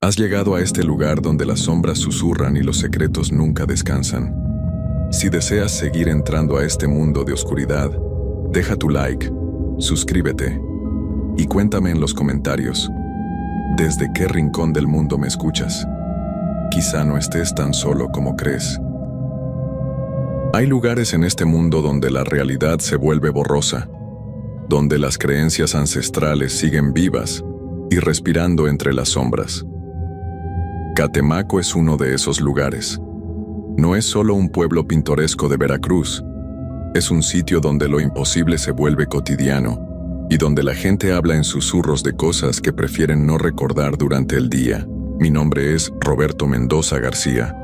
Has llegado a este lugar donde las sombras susurran y los secretos nunca descansan. Si deseas seguir entrando a este mundo de oscuridad, deja tu like, suscríbete y cuéntame en los comentarios desde qué rincón del mundo me escuchas. Quizá no estés tan solo como crees. Hay lugares en este mundo donde la realidad se vuelve borrosa, donde las creencias ancestrales siguen vivas y respirando entre las sombras. Catemaco es uno de esos lugares. No es solo un pueblo pintoresco de Veracruz, es un sitio donde lo imposible se vuelve cotidiano y donde la gente habla en susurros de cosas que prefieren no recordar durante el día. Mi nombre es Roberto Mendoza García.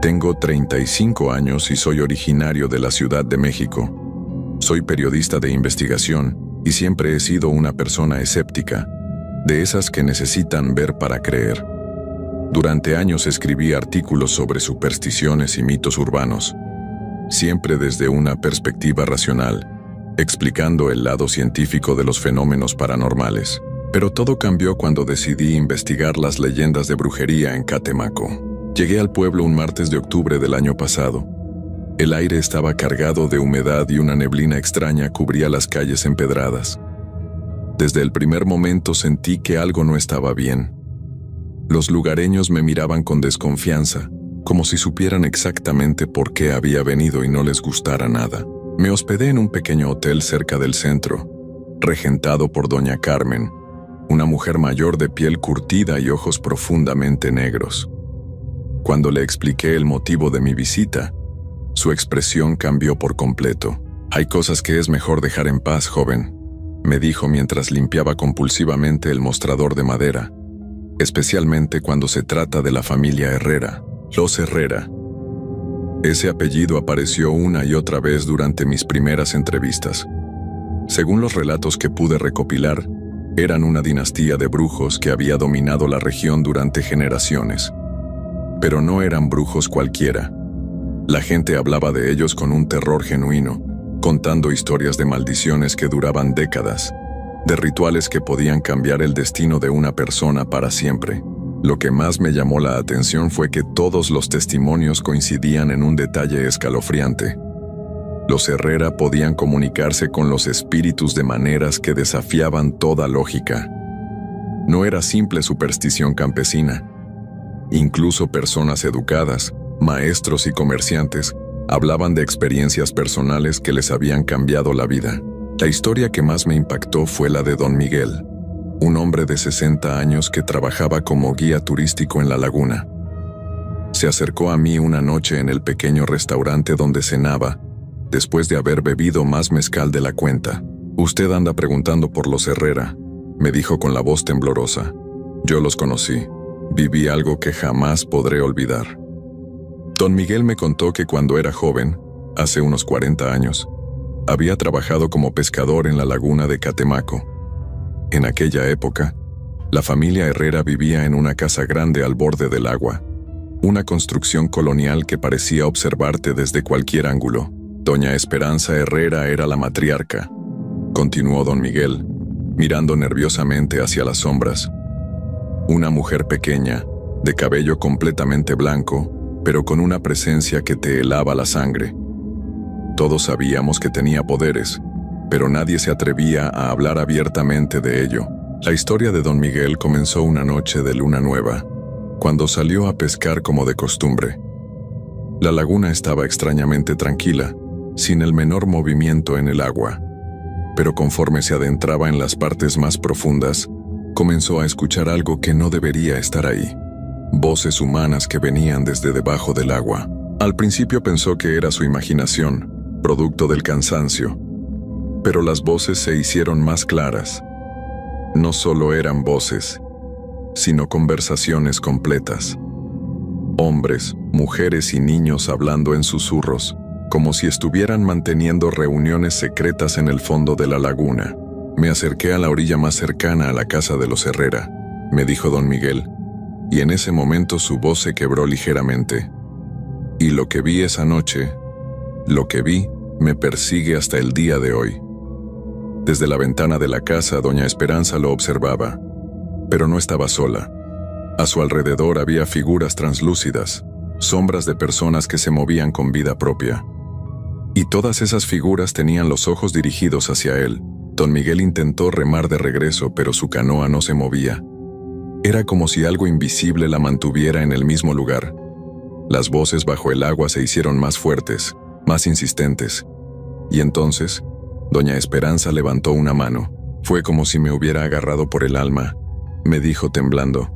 Tengo 35 años y soy originario de la Ciudad de México. Soy periodista de investigación y siempre he sido una persona escéptica, de esas que necesitan ver para creer. Durante años escribí artículos sobre supersticiones y mitos urbanos, siempre desde una perspectiva racional, explicando el lado científico de los fenómenos paranormales. Pero todo cambió cuando decidí investigar las leyendas de brujería en Catemaco. Llegué al pueblo un martes de octubre del año pasado. El aire estaba cargado de humedad y una neblina extraña cubría las calles empedradas. Desde el primer momento sentí que algo no estaba bien. Los lugareños me miraban con desconfianza, como si supieran exactamente por qué había venido y no les gustara nada. Me hospedé en un pequeño hotel cerca del centro, regentado por doña Carmen, una mujer mayor de piel curtida y ojos profundamente negros. Cuando le expliqué el motivo de mi visita, su expresión cambió por completo. «Hay cosas que es mejor dejar en paz, joven», me dijo mientras limpiaba compulsivamente el mostrador de madera, especialmente cuando se trata de la familia Herrera, los Herrera. Ese apellido apareció una y otra vez durante mis primeras entrevistas. Según los relatos que pude recopilar, eran una dinastía de brujos que había dominado la región durante generaciones. Pero no eran brujos cualquiera. La gente hablaba de ellos con un terror genuino, contando historias de maldiciones que duraban décadas, de rituales que podían cambiar el destino de una persona para siempre. Lo que más me llamó la atención fue que todos los testimonios coincidían en un detalle escalofriante. Los Herrera podían comunicarse con los espíritus de maneras que desafiaban toda lógica. No era simple superstición campesina. Incluso personas educadas, maestros y comerciantes, hablaban de experiencias personales que les habían cambiado la vida. La historia que más me impactó fue la de Don Miguel, un hombre de 60 años que trabajaba como guía turístico en la laguna. Se acercó a mí una noche en el pequeño restaurante donde cenaba, después de haber bebido más mezcal de la cuenta. «Usted anda preguntando por los Herrera», me dijo con la voz temblorosa. «Yo los conocí. Viví algo que jamás podré olvidar». Don Miguel me contó que cuando era joven, hace unos 40 años, había trabajado como pescador en la laguna de Catemaco. En aquella época, la familia Herrera vivía en una casa grande al borde del agua, una construcción colonial que parecía observarte desde cualquier ángulo. Doña Esperanza Herrera era la matriarca, continuó Don Miguel, mirando nerviosamente hacia las sombras. Una mujer pequeña, de cabello completamente blanco, pero con una presencia que te helaba la sangre. Todos sabíamos que tenía poderes, pero nadie se atrevía a hablar abiertamente de ello. La historia de Don Miguel comenzó una noche de luna nueva, cuando salió a pescar como de costumbre. La laguna estaba extrañamente tranquila, sin el menor movimiento en el agua. Pero conforme se adentraba en las partes más profundas, comenzó a escuchar algo que no debería estar ahí. Voces humanas que venían desde debajo del agua. Al principio pensó que era su imaginación, producto del cansancio. Pero las voces se hicieron más claras. No solo eran voces, sino conversaciones completas. Hombres, mujeres y niños hablando en susurros, como si estuvieran manteniendo reuniones secretas en el fondo de la laguna. Me acerqué a la orilla más cercana a la casa de los Herrera, me dijo Don Miguel, y en ese momento su voz se quebró ligeramente. Y lo que vi esa noche, lo que vi, me persigue hasta el día de hoy. Desde la ventana de la casa, doña Esperanza lo observaba, pero no estaba sola. A su alrededor había figuras translúcidas, sombras de personas que se movían con vida propia. Y todas esas figuras tenían los ojos dirigidos hacia él. Don Miguel intentó remar de regreso, pero su canoa no se movía. Era como si algo invisible la mantuviera en el mismo lugar. Las voces bajo el agua se hicieron más fuertes, más insistentes. Y entonces, doña Esperanza levantó una mano. Fue como si me hubiera agarrado por el alma, me dijo temblando.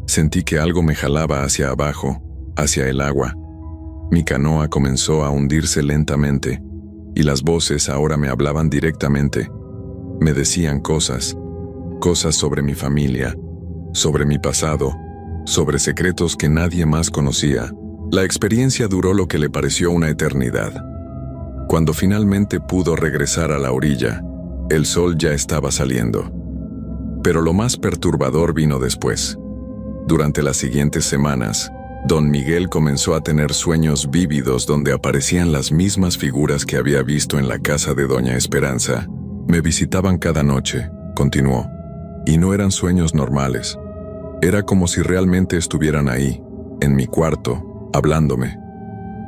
Sentí que algo me jalaba hacia abajo, hacia el agua. Mi canoa comenzó a hundirse lentamente, y las voces ahora me hablaban directamente. Me decían cosas sobre mi familia, sobre mi pasado, sobre secretos que nadie más conocía. La experiencia duró lo que le pareció una eternidad. Cuando finalmente pudo regresar a la orilla, el sol ya estaba saliendo. Pero lo más perturbador vino después. Durante las siguientes semanas, Don Miguel comenzó a tener sueños vívidos donde aparecían las mismas figuras que había visto en la casa de doña Esperanza. Me visitaban cada noche, continuó, y no eran sueños normales. Era como si realmente estuvieran ahí, en mi cuarto, hablándome.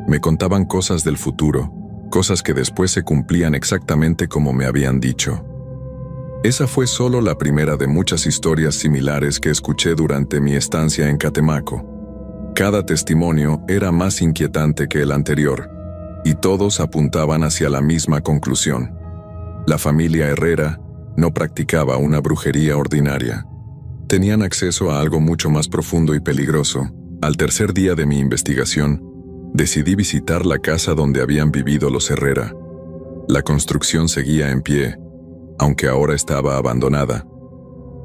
Me contaban cosas del futuro, cosas que después se cumplían exactamente como me habían dicho. Esa fue solo la primera de muchas historias similares que escuché durante mi estancia en Catemaco. Cada testimonio era más inquietante que el anterior, y todos apuntaban hacia la misma conclusión. La familia Herrera no practicaba una brujería ordinaria. Tenían acceso a algo mucho más profundo y peligroso. Al tercer día de mi investigación, decidí visitar la casa donde habían vivido los Herrera. La construcción seguía en pie, aunque ahora estaba abandonada.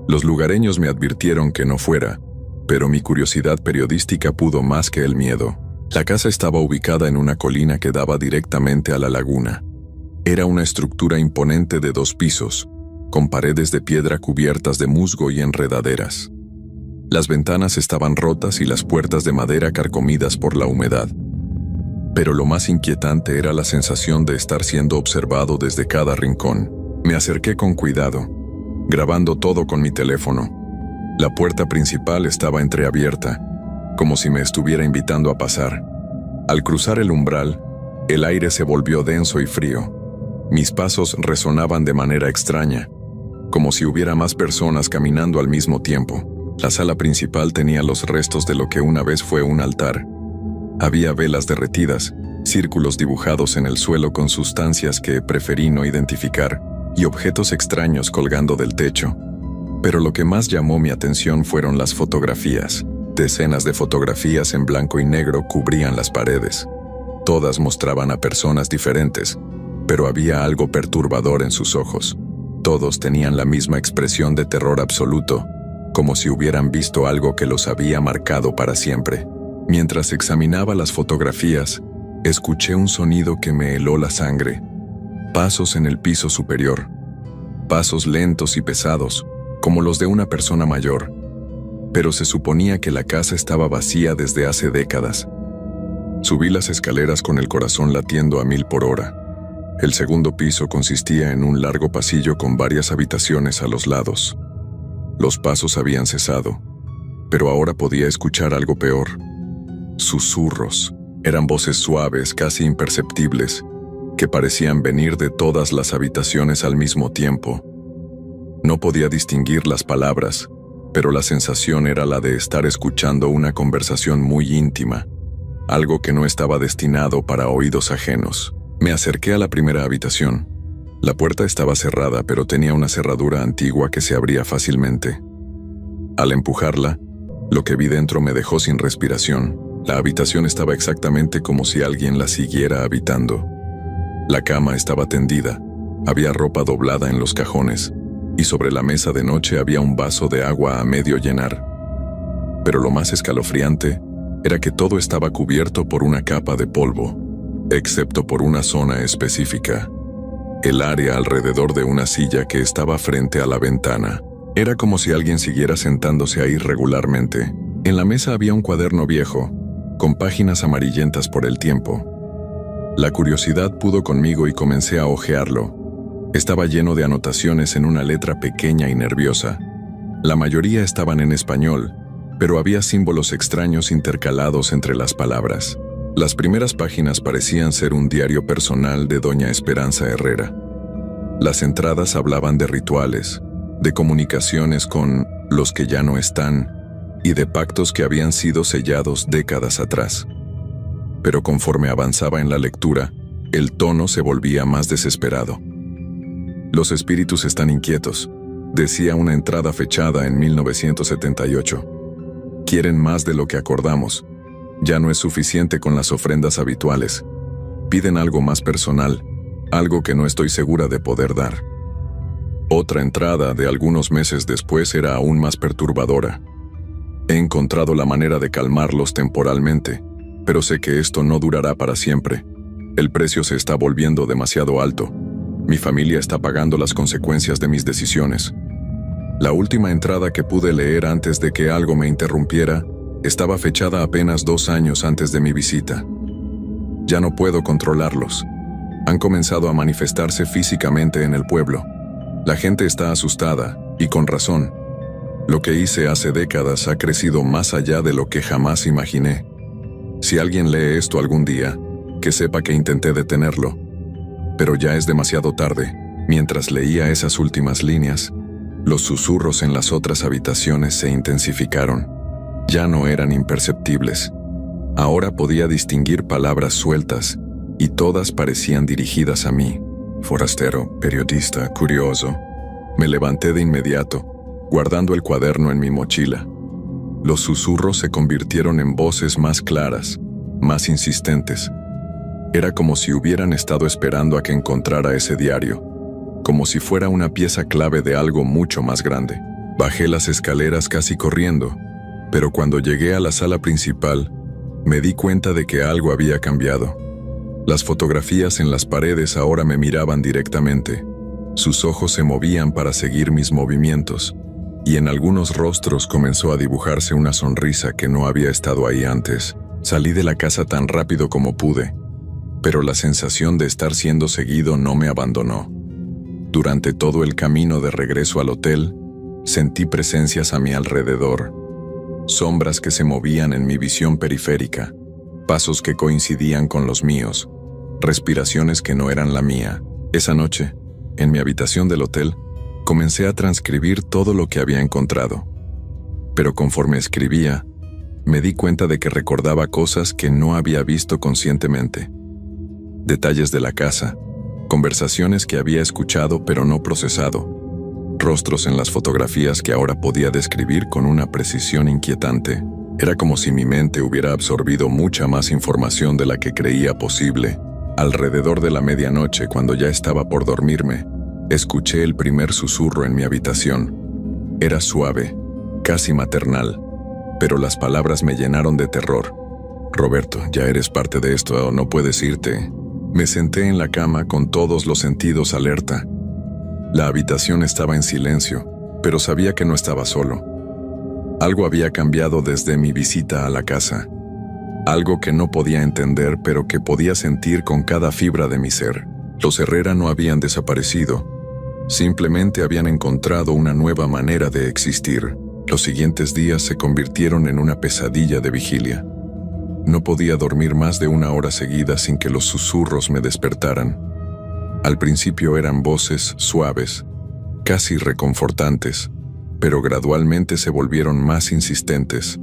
Los lugareños me advirtieron que no fuera, pero mi curiosidad periodística pudo más que el miedo. La casa estaba ubicada en una colina que daba directamente a la laguna. Era una estructura imponente de 2 pisos, con paredes de piedra cubiertas de musgo y enredaderas. Las ventanas estaban rotas y las puertas de madera carcomidas por la humedad. Pero lo más inquietante era la sensación de estar siendo observado desde cada rincón. Me acerqué con cuidado, grabando todo con mi teléfono. La puerta principal estaba entreabierta, como si me estuviera invitando a pasar. Al cruzar el umbral, el aire se volvió denso y frío. Mis pasos resonaban de manera extraña, como si hubiera más personas caminando al mismo tiempo. La sala principal tenía los restos de lo que una vez fue un altar. Había velas derretidas, círculos dibujados en el suelo con sustancias que preferí no identificar, y objetos extraños colgando del techo. Pero lo que más llamó mi atención fueron las fotografías. Decenas de fotografías en blanco y negro cubrían las paredes. Todas mostraban a personas diferentes, pero había algo perturbador en sus ojos. Todos tenían la misma expresión de terror absoluto, como si hubieran visto algo que los había marcado para siempre. Mientras examinaba las fotografías, escuché un sonido que me heló la sangre. Pasos en el piso superior. Pasos lentos y pesados, como los de una persona mayor. Pero se suponía que la casa estaba vacía desde hace décadas. Subí las escaleras con el corazón latiendo a 1000 por hora. El segundo piso consistía en un largo pasillo con varias habitaciones a los lados. Los pasos habían cesado, pero ahora podía escuchar algo peor. Susurros. Eran voces suaves, casi imperceptibles, que parecían venir de todas las habitaciones al mismo tiempo. No podía distinguir las palabras, pero la sensación era la de estar escuchando una conversación muy íntima, algo que no estaba destinado para oídos ajenos. Me acerqué a la primera habitación. La puerta estaba cerrada, pero tenía una cerradura antigua que se abría fácilmente. Al empujarla, lo que vi dentro me dejó sin respiración. La habitación estaba exactamente como si alguien la siguiera habitando. La cama estaba tendida, había ropa doblada en los cajones, y sobre la mesa de noche había un vaso de agua a medio llenar. Pero lo más escalofriante era que todo estaba cubierto por una capa de polvo, excepto por una zona específica, el área alrededor de una silla que estaba frente a la ventana. Era como si alguien siguiera sentándose ahí regularmente. En la mesa había un cuaderno viejo, con páginas amarillentas por el tiempo. La curiosidad pudo conmigo y comencé a hojearlo. Estaba lleno de anotaciones en una letra pequeña y nerviosa. La mayoría estaban en español, pero había símbolos extraños intercalados entre las palabras. Las primeras páginas parecían ser un diario personal de doña Esperanza Herrera. Las entradas hablaban de rituales, de comunicaciones con los que ya no están y de pactos que habían sido sellados décadas atrás. Pero conforme avanzaba en la lectura, el tono se volvía más desesperado. Los espíritus están inquietos, decía una entrada fechada en 1978. Quieren más de lo que acordamos. Ya no es suficiente con las ofrendas habituales. Piden algo más personal, algo que no estoy segura de poder dar. Otra entrada de algunos meses después era aún más perturbadora. He encontrado la manera de calmarlos temporalmente, pero sé que esto no durará para siempre. El precio se está volviendo demasiado alto. Mi familia está pagando las consecuencias de mis decisiones. La última entrada que pude leer antes de que algo me interrumpiera estaba fechada apenas 2 años antes de mi visita. Ya no puedo controlarlos. Han comenzado a manifestarse físicamente en el pueblo. La gente está asustada, y con razón. Lo que hice hace décadas ha crecido más allá de lo que jamás imaginé. Si alguien lee esto algún día, que sepa que intenté detenerlo. Pero ya es demasiado tarde. Mientras leía esas últimas líneas, los susurros en las otras habitaciones se intensificaron. Ya no eran imperceptibles. Ahora podía distinguir palabras sueltas, y todas parecían dirigidas a mí. Forastero, periodista, curioso. Me levanté de inmediato, guardando el cuaderno en mi mochila. Los susurros se convirtieron en voces más claras, más insistentes. Era como si hubieran estado esperando a que encontrara ese diario, como si fuera una pieza clave de algo mucho más grande. Bajé las escaleras casi corriendo, pero cuando llegué a la sala principal, me di cuenta de que algo había cambiado. Las fotografías en las paredes ahora me miraban directamente. Sus ojos se movían para seguir mis movimientos, y en algunos rostros comenzó a dibujarse una sonrisa que no había estado ahí antes. Salí de la casa tan rápido como pude, pero la sensación de estar siendo seguido no me abandonó. Durante todo el camino de regreso al hotel, sentí presencias a mi alrededor, sombras que se movían en mi visión periférica, pasos que coincidían con los míos, respiraciones que no eran la mía. Esa noche, en mi habitación del hotel, comencé a transcribir todo lo que había encontrado. Pero conforme escribía, me di cuenta de que recordaba cosas que no había visto conscientemente. Detalles de la casa, conversaciones que había escuchado pero no procesado, rostros en las fotografías que ahora podía describir con una precisión inquietante. Era como si mi mente hubiera absorbido mucha más información de la que creía posible. Alrededor de la medianoche, cuando ya estaba por dormirme, escuché el primer susurro en mi habitación. Era suave, casi maternal, pero las palabras me llenaron de terror. «Roberto, ya eres parte de esto, no puedes irte». Me senté en la cama con todos los sentidos alerta. La habitación estaba en silencio, pero sabía que no estaba solo. Algo había cambiado desde mi visita a la casa. Algo que no podía entender, pero que podía sentir con cada fibra de mi ser. Los Herrera no habían desaparecido. Simplemente habían encontrado una nueva manera de existir. Los siguientes días se convirtieron en una pesadilla de vigilia. No podía dormir más de 1 hora seguida sin que los susurros me despertaran. Al principio eran voces suaves, casi reconfortantes, pero gradualmente se volvieron más insistentes,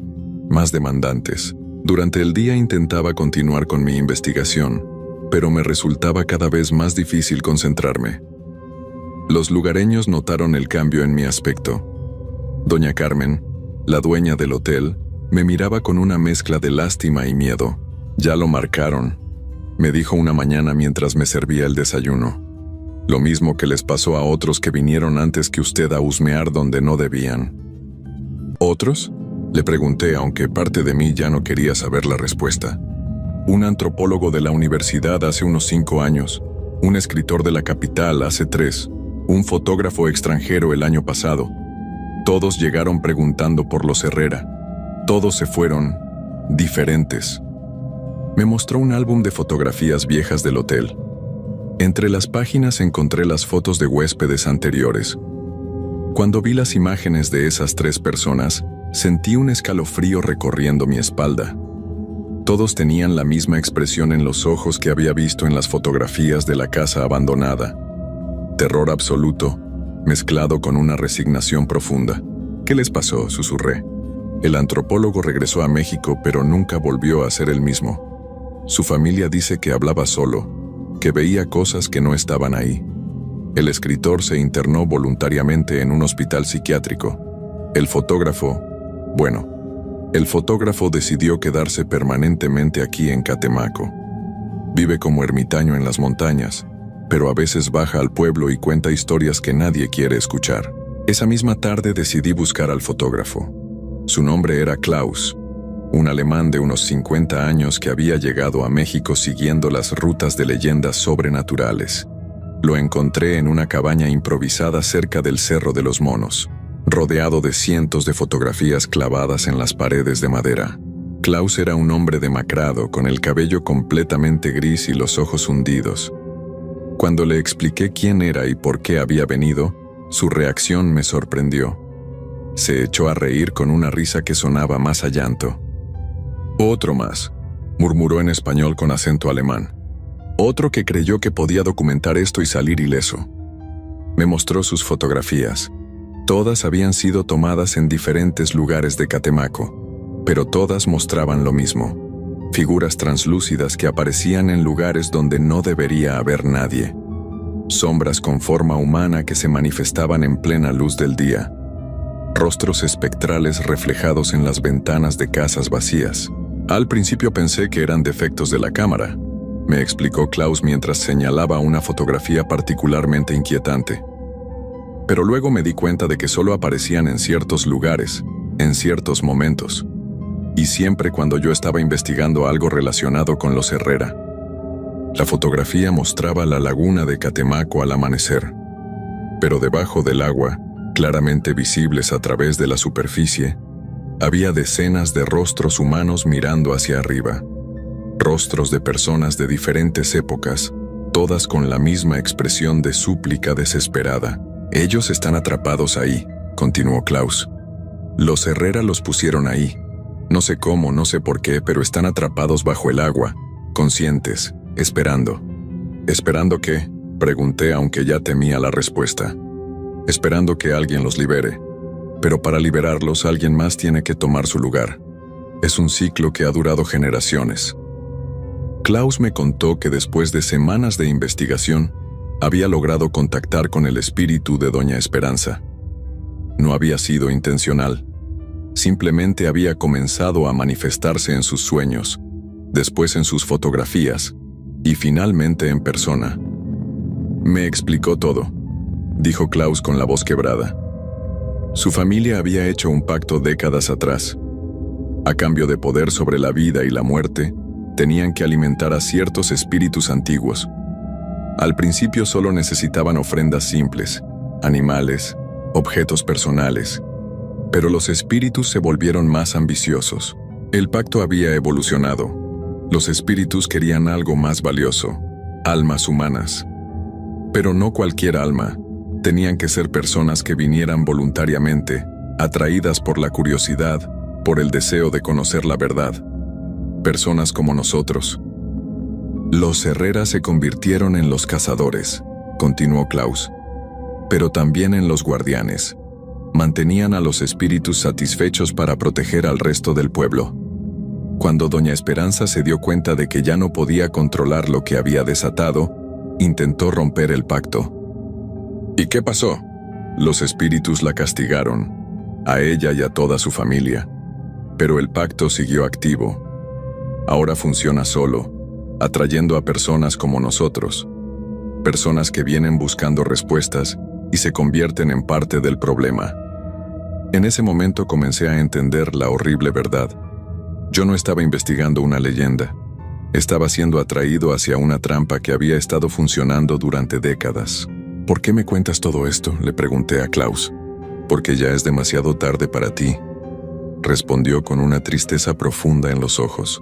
más demandantes. Durante el día intentaba continuar con mi investigación, pero me resultaba cada vez más difícil concentrarme. Los lugareños notaron el cambio en mi aspecto. Doña Carmen, la dueña del hotel, me miraba con una mezcla de lástima y miedo. «Ya lo marcaron», me dijo una mañana mientras me servía el desayuno. «Lo mismo que les pasó a otros que vinieron antes que usted a husmear donde no debían». «¿Otros?», le pregunté, aunque parte de mí ya no quería saber la respuesta. «Un antropólogo de la universidad hace unos 5 años, un escritor de la capital hace 3, un fotógrafo extranjero el año pasado. Todos llegaron preguntando por los Herrera. Todos se fueron diferentes». Me mostró un álbum de fotografías viejas del hotel. Entre las páginas encontré las fotos de huéspedes anteriores. Cuando vi las imágenes de esas 3 personas, Sentí un escalofrío recorriendo mi espalda. Todos tenían la misma expresión en los ojos que había visto en las fotografías de la casa abandonada. Terror absoluto, mezclado con una resignación profunda. ¿Qué les pasó?, susurré. El antropólogo regresó a México, pero nunca volvió a ser el mismo. Su familia dice que hablaba solo, que veía cosas que no estaban ahí. El escritor se internó voluntariamente en un hospital psiquiátrico. El fotógrafo decidió quedarse permanentemente aquí en Catemaco. Vive como ermitaño en las montañas, pero a veces baja al pueblo y cuenta historias que nadie quiere escuchar. Esa misma tarde decidí buscar al fotógrafo. Su nombre era Klaus, un alemán de unos 50 años que había llegado a México siguiendo las rutas de leyendas sobrenaturales. Lo encontré en una cabaña improvisada cerca del Cerro de los Monos, rodeado de cientos de fotografías clavadas en las paredes de madera. Klaus era un hombre demacrado, con el cabello completamente gris y los ojos hundidos. Cuando le expliqué quién era y por qué había venido, su reacción me sorprendió. Se echó a reír con una risa que sonaba más a llanto. «Otro más», murmuró en español con acento alemán. «Otro que creyó que podía documentar esto y salir ileso». Me mostró sus fotografías. Todas habían sido tomadas en diferentes lugares de Catemaco, pero todas mostraban lo mismo: figuras translúcidas que aparecían en lugares donde no debería haber nadie. Sombras con forma humana que se manifestaban en plena luz del día. Rostros espectrales reflejados en las ventanas de casas vacías. Al principio pensé que eran defectos de la cámara, me explicó Klaus mientras señalaba una fotografía particularmente inquietante. Pero luego me di cuenta de que solo aparecían en ciertos lugares, en ciertos momentos, y siempre cuando yo estaba investigando algo relacionado con los Herrera. La fotografía mostraba la laguna de Catemaco al amanecer, pero debajo del agua, claramente visibles a través de la superficie, había decenas de rostros humanos mirando hacia arriba. Rostros de personas de diferentes épocas, todas con la misma expresión de súplica desesperada. «Ellos están atrapados ahí», continuó Klaus. «Los Herrera los pusieron ahí. No sé cómo, no sé por qué, pero están atrapados bajo el agua, conscientes, esperando». «¿Esperando qué?», pregunté, aunque ya temía la respuesta. «Esperando que alguien los libere. Pero para liberarlos, alguien más tiene que tomar su lugar. Es un ciclo que ha durado generaciones». Klaus me contó que después de semanas de investigación, había logrado contactar con el espíritu de Doña Esperanza. No había sido intencional. Simplemente había comenzado a manifestarse en sus sueños, después en sus fotografías, y finalmente en persona. «Me explicó todo», dijo Klaus con la voz quebrada. Su familia había hecho un pacto décadas atrás. A cambio de poder sobre la vida y la muerte, tenían que alimentar a ciertos espíritus antiguos. Al principio solo necesitaban ofrendas simples, animales, objetos personales, pero los espíritus se volvieron más ambiciosos. El pacto había evolucionado. Los espíritus querían algo más valioso: almas humanas. Pero no cualquier alma. Tenían que ser personas que vinieran voluntariamente, atraídas por la curiosidad, por el deseo de conocer la verdad. Personas como nosotros. Los Herrera se convirtieron en los cazadores, continuó Klaus, pero también en los guardianes. Mantenían a los espíritus satisfechos para proteger al resto del pueblo. Cuando Doña Esperanza se dio cuenta de que ya no podía controlar lo que había desatado, intentó romper el pacto. ¿Y qué pasó? Los espíritus la castigaron, a ella y a toda su familia, pero el pacto siguió activo. Ahora funciona solo, atrayendo a personas como nosotros, personas que vienen buscando respuestas y se convierten en parte del problema. En ese momento comencé a entender la horrible verdad. Yo no estaba investigando una leyenda, estaba siendo atraído hacia una trampa que había estado funcionando durante décadas. «¿Por qué me cuentas todo esto?», le pregunté a Klaus. «Porque ya es demasiado tarde para ti», respondió con una tristeza profunda en los ojos.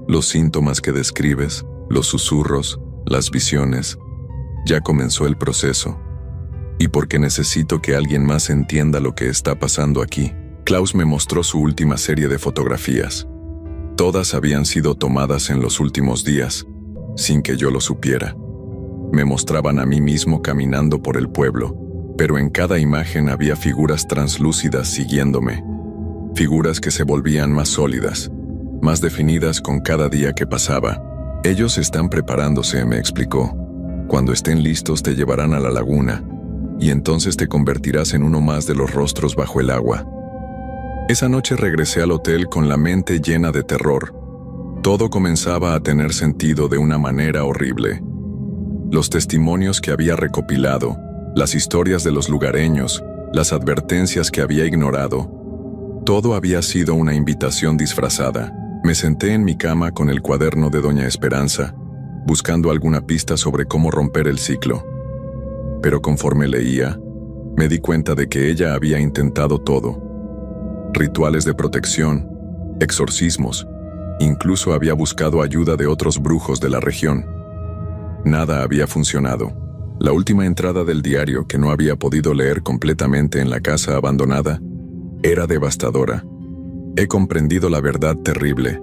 «Los síntomas que describes, los susurros, las visiones, ya comenzó el proceso. Y porque necesito que alguien más entienda lo que está pasando aquí». Klaus me mostró su última serie de fotografías. Todas habían sido tomadas en los últimos días, sin que yo lo supiera. Me mostraban a mí mismo caminando por el pueblo, pero en cada imagen había figuras translúcidas siguiéndome. Figuras que se volvían más sólidas, más definidas con cada día que pasaba. Ellos están preparándose, me explicó. Cuando estén listos te llevarán a la laguna, y entonces te convertirás en uno más de los rostros bajo el agua. Esa noche regresé al hotel con la mente llena de terror. Todo comenzaba a tener sentido de una manera horrible. Los testimonios que había recopilado, las historias de los lugareños, las advertencias que había ignorado, todo había sido una invitación disfrazada. Me senté en mi cama con el cuaderno de Doña Esperanza, buscando alguna pista sobre cómo romper el ciclo. Pero conforme leía, me di cuenta de que ella había intentado todo. Rituales de protección, exorcismos, incluso había buscado ayuda de otros brujos de la región. Nada había funcionado. La última entrada del diario, que no había podido leer completamente en la casa abandonada, era devastadora. He comprendido la verdad terrible.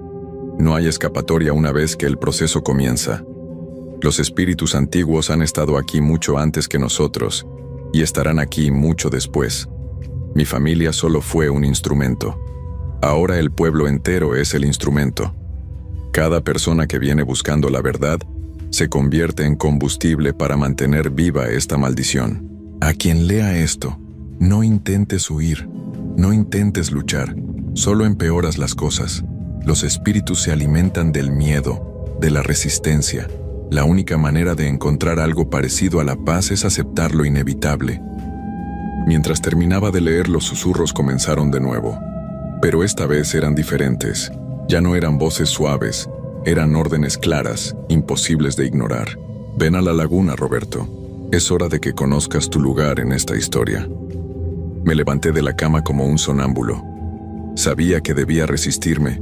No hay escapatoria una vez que el proceso comienza. Los espíritus antiguos han estado aquí mucho antes que nosotros, y estarán aquí mucho después. Mi familia solo fue un instrumento. Ahora el pueblo entero es el instrumento. Cada persona que viene buscando la verdad se convierte en combustible para mantener viva esta maldición. A quien lea esto, no intentes huir, no intentes luchar, solo empeoras las cosas. Los espíritus se alimentan del miedo, de la resistencia. La única manera de encontrar algo parecido a la paz es aceptar lo inevitable. Mientras terminaba de leer, los susurros comenzaron de nuevo. Pero esta vez eran diferentes. Ya no eran voces suaves, eran órdenes claras, imposibles de ignorar. Ven a la laguna, Roberto. Es hora de que conozcas tu lugar en esta historia. Me levanté de la cama como un sonámbulo. Sabía que debía resistirme,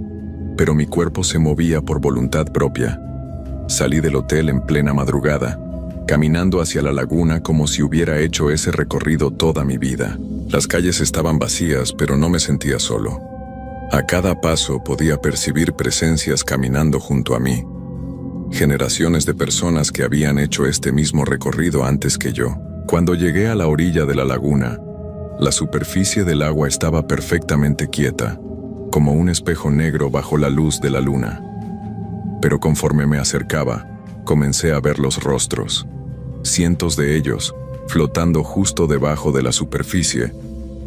pero mi cuerpo se movía por voluntad propia. Salí del hotel en plena madrugada, caminando hacia la laguna como si hubiera hecho ese recorrido toda mi vida. Las calles estaban vacías, pero no me sentía solo. A cada paso podía percibir presencias caminando junto a mí. Generaciones de personas que habían hecho este mismo recorrido antes que yo. Cuando llegué a la orilla de la laguna, la superficie del agua estaba perfectamente quieta, como un espejo negro bajo la luz de la luna. Pero conforme me acercaba, comencé a ver los rostros. Cientos de ellos, flotando justo debajo de la superficie,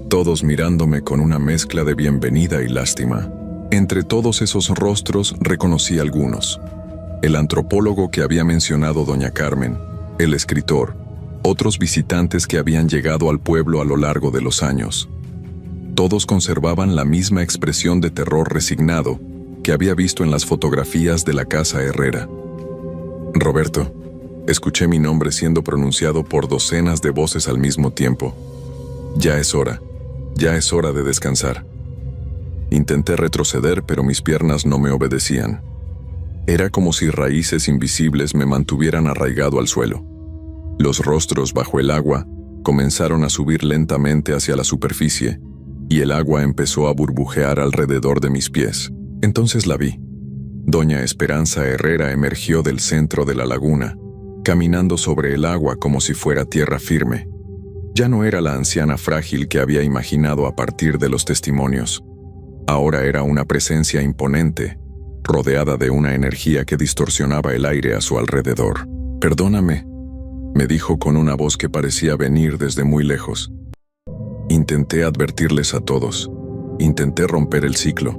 todos mirándome con una mezcla de bienvenida y lástima. Entre todos esos rostros reconocí algunos. El antropólogo que había mencionado doña Carmen, el escritor, otros visitantes que habían llegado al pueblo a lo largo de los años. Todos conservaban la misma expresión de terror resignado que había visto en las fotografías de la casa Herrera. Roberto. Escuché mi nombre siendo pronunciado por docenas de voces al mismo tiempo. Ya es hora de descansar. Intenté retroceder, pero mis piernas no me obedecían. Era como si raíces invisibles me mantuvieran arraigado al suelo. Los rostros bajo el agua comenzaron a subir lentamente hacia la superficie, y el agua empezó a burbujear alrededor de mis pies. Entonces la vi. Doña Esperanza Herrera emergió del centro de la laguna, caminando sobre el agua como si fuera tierra firme. Ya no era la anciana frágil que había imaginado a partir de los testimonios. Ahora era una presencia imponente, rodeada de una energía que distorsionaba el aire a su alrededor. «Perdóname», me dijo con una voz que parecía venir desde muy lejos. Intenté advertirles a todos. Intenté romper el ciclo.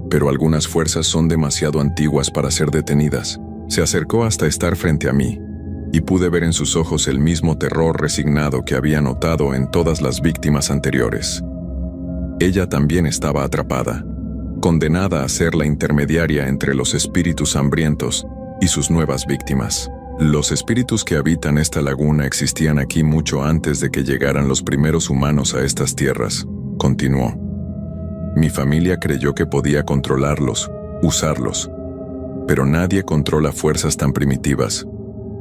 Pero algunas fuerzas son demasiado antiguas para ser detenidas. Se acercó hasta estar frente a mí, y pude ver en sus ojos el mismo terror resignado que había notado en todas las víctimas anteriores. Ella también estaba atrapada, condenada a ser la intermediaria entre los espíritus hambrientos y sus nuevas víctimas. Los espíritus que habitan esta laguna existían aquí mucho antes de que llegaran los primeros humanos a estas tierras, continuó. Mi familia creyó que podía controlarlos, usarlos, pero nadie controla fuerzas tan primitivas.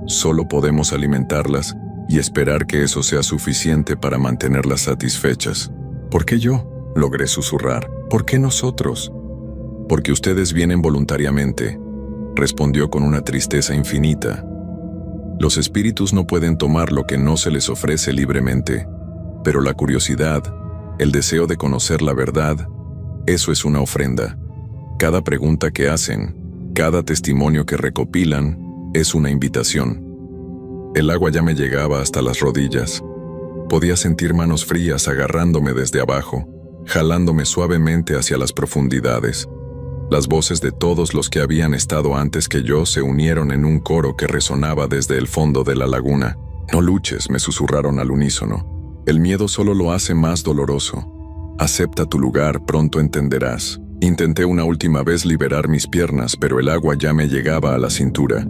Solo podemos alimentarlas y esperar que eso sea suficiente para mantenerlas satisfechas. ¿Por qué yo? logré susurrar. ¿Por qué nosotros? Porque ustedes vienen voluntariamente, respondió con una tristeza infinita. Los espíritus no pueden tomar lo que no se les ofrece libremente, pero la curiosidad, el deseo de conocer la verdad, eso es una ofrenda. Cada pregunta que hacen, cada testimonio que recopilan, es una invitación. El agua ya me llegaba hasta las rodillas. Podía sentir manos frías agarrándome desde abajo, jalándome suavemente hacia las profundidades. Las voces de todos los que habían estado antes que yo se unieron en un coro que resonaba desde el fondo de la laguna. No luches, me susurraron al unísono. El miedo solo lo hace más doloroso. Acepta tu lugar, pronto entenderás. Intenté una última vez liberar mis piernas, pero el agua ya me llegaba a la cintura.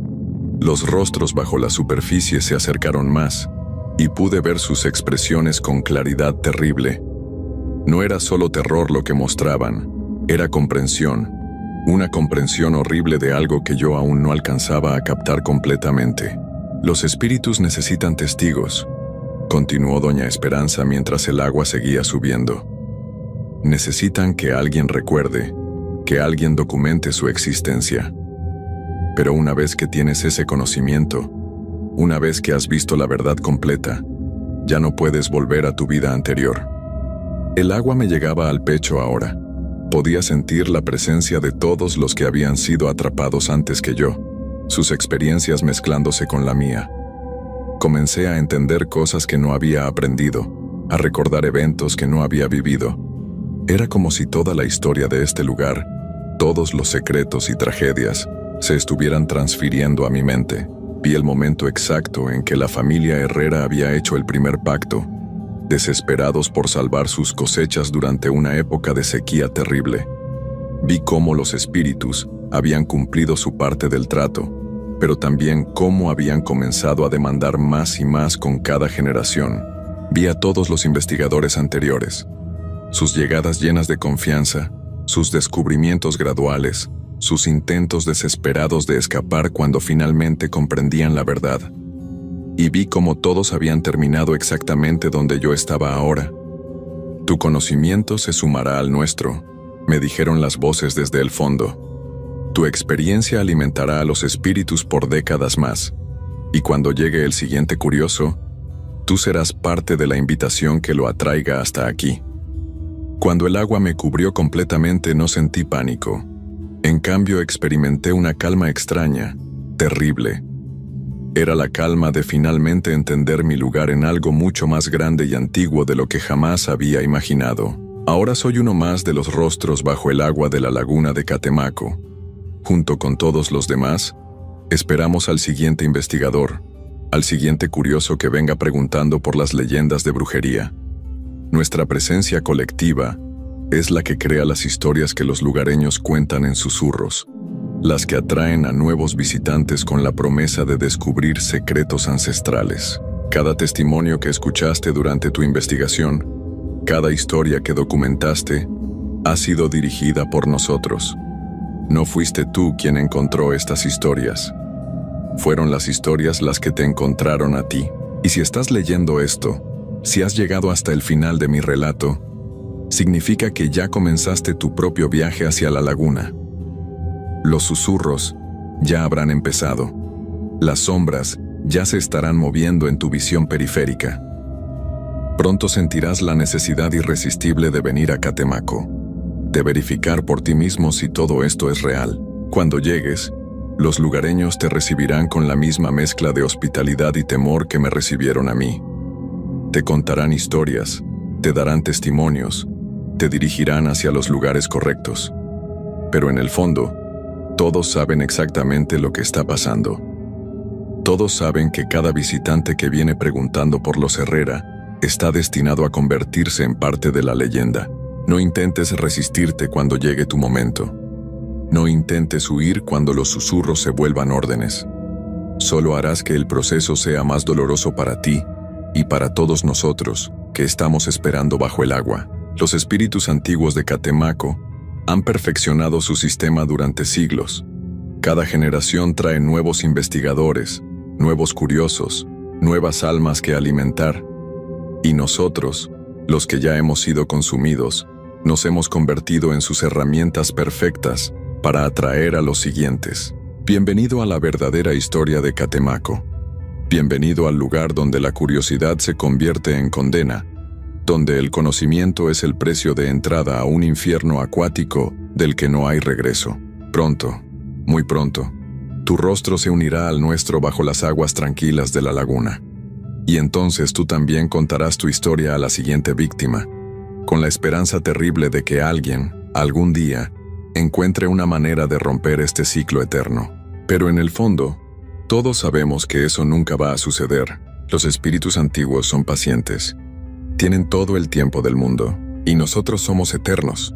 Los rostros bajo la superficie se acercaron más, y pude ver sus expresiones con claridad terrible. No era solo terror lo que mostraban, era comprensión. Una comprensión horrible de algo que yo aún no alcanzaba a captar completamente. Los espíritus necesitan testigos, continuó doña Esperanza mientras el agua seguía subiendo. Necesitan que alguien recuerde, que alguien documente su existencia. Pero una vez que tienes ese conocimiento, una vez que has visto la verdad completa, ya no puedes volver a tu vida anterior. El agua me llegaba al pecho ahora. Podía sentir la presencia de todos los que habían sido atrapados antes que yo, sus experiencias mezclándose con la mía. Comencé a entender cosas que no había aprendido, a recordar eventos que no había vivido. Era como si toda la historia de este lugar, todos los secretos y tragedias, se estuvieran transfiriendo a mi mente. Vi el momento exacto en que la familia Herrera había hecho el primer pacto, desesperados por salvar sus cosechas durante una época de sequía terrible. Vi cómo los espíritus habían cumplido su parte del trato, pero también cómo habían comenzado a demandar más y más con cada generación. Vi a todos los investigadores anteriores, sus llegadas llenas de confianza, sus descubrimientos graduales, sus intentos desesperados de escapar cuando finalmente comprendían la verdad. Y vi cómo todos habían terminado exactamente donde yo estaba ahora. Tu conocimiento se sumará al nuestro, me dijeron las voces desde el fondo. Tu experiencia alimentará a los espíritus por décadas más, y cuando llegue el siguiente curioso, tú serás parte de la invitación que lo atraiga hasta aquí. Cuando el agua me cubrió completamente no sentí pánico. En cambio experimenté una calma extraña, terrible. Era la calma de finalmente entender mi lugar en algo mucho más grande y antiguo de lo que jamás había imaginado. Ahora soy uno más de los rostros bajo el agua de la laguna de Catemaco. Junto con todos los demás, esperamos al siguiente investigador, al siguiente curioso que venga preguntando por las leyendas de brujería. Nuestra presencia colectiva es la que crea las historias que los lugareños cuentan en susurros, las que atraen a nuevos visitantes con la promesa de descubrir secretos ancestrales. Cada testimonio que escuchaste durante tu investigación, cada historia que documentaste, ha sido dirigida por nosotros. No fuiste tú quien encontró estas historias. Fueron las historias las que te encontraron a ti. Y si estás leyendo esto, si has llegado hasta el final de mi relato, significa que ya comenzaste tu propio viaje hacia la laguna. Los susurros ya habrán empezado. Las sombras ya se estarán moviendo en tu visión periférica. Pronto sentirás la necesidad irresistible de venir a Catemaco, de verificar por ti mismo si todo esto es real. Cuando llegues, los lugareños te recibirán con la misma mezcla de hospitalidad y temor que me recibieron a mí. Te contarán historias, te darán testimonios, te dirigirán hacia los lugares correctos. Pero en el fondo, todos saben exactamente lo que está pasando. Todos saben que cada visitante que viene preguntando por los Herrera está destinado a convertirse en parte de la leyenda. No intentes resistirte cuando llegue tu momento. No intentes huir cuando los susurros se vuelvan órdenes. Solo harás que el proceso sea más doloroso para ti y para todos nosotros que estamos esperando bajo el agua. Los espíritus antiguos de Catemaco han perfeccionado su sistema durante siglos. Cada generación trae nuevos investigadores, nuevos curiosos, nuevas almas que alimentar. Y nosotros, los que ya hemos sido consumidos, Nos hemos convertido en sus herramientas perfectas para atraer a los siguientes. Bienvenido a la verdadera historia de Catemaco. Bienvenido al lugar donde la curiosidad se convierte en condena, donde el conocimiento es el precio de entrada a un infierno acuático del que no hay regreso. Pronto, muy pronto, tu rostro se unirá al nuestro bajo las aguas tranquilas de la laguna. Y entonces tú también contarás tu historia a la siguiente víctima, con la esperanza terrible de que alguien, algún día, encuentre una manera de romper este ciclo eterno. Pero en el fondo, todos sabemos que eso nunca va a suceder. Los espíritus antiguos son pacientes. Tienen todo el tiempo del mundo, y nosotros somos eternos.